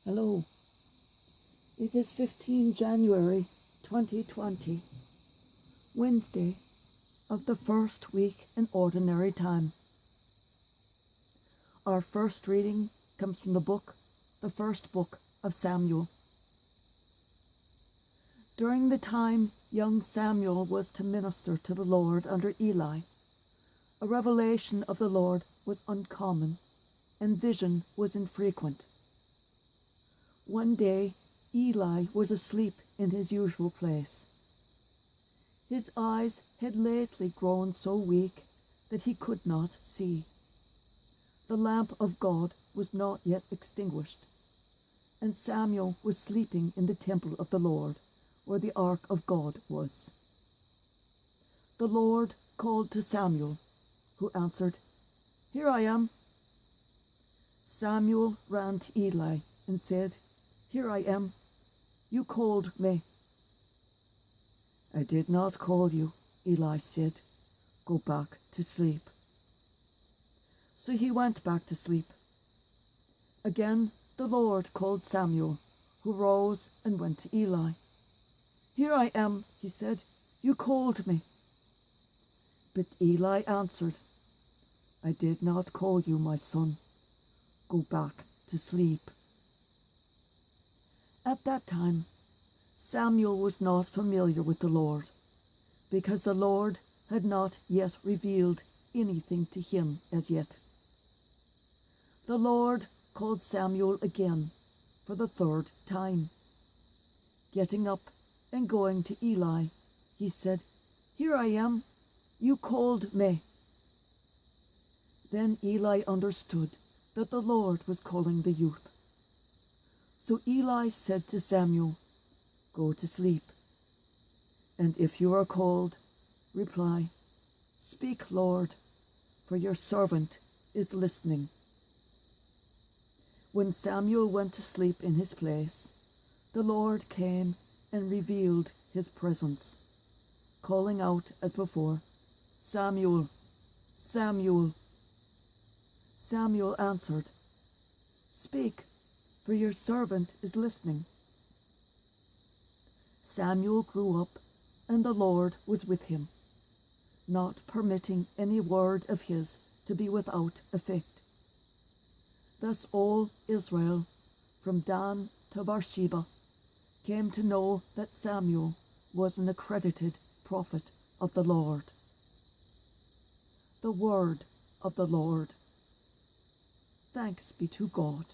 Hello. It is 15 January 2020, Wednesday of the first week in Ordinary Time. Our first reading comes from the first book of Samuel. During the time young Samuel was to minister to the Lord under Eli, a revelation of the Lord was uncommon, and vision was infrequent. One day, Eli was asleep in his usual place. His eyes had lately grown so weak that he could not see. The lamp of God was not yet extinguished, and Samuel was sleeping in the temple of the Lord, where the ark of God was. The Lord called to Samuel, who answered, "Here I am." Samuel ran to Eli and said, "Here I am. You called me." "I did not call you," Eli said. "Go back to sleep." So he went back to sleep. Again the Lord called Samuel, who rose and went to Eli. "Here I am," he said. "You called me." But Eli answered, "I did not call you, my son. Go back to sleep." At that time, Samuel was not familiar with the Lord, because the Lord had not yet revealed anything to him as yet. The Lord called Samuel again for the third time. Getting up and going to Eli, he said, "Here I am. You called me." Then Eli understood that the Lord was calling the youth. So Eli said to Samuel, "Go to sleep. And if you are called, reply, 'Speak, Lord, for your servant is listening.'" When Samuel went to sleep in his place, the Lord came and revealed his presence, calling out as before, "Samuel, Samuel." Samuel answered, "Speak, for your servant is listening." Samuel grew up, and the Lord was with him, not permitting any word of his to be without effect. Thus all Israel, from Dan to Beersheba, came to know that Samuel was an accredited prophet of the Lord. The word of the Lord. Thanks be to God.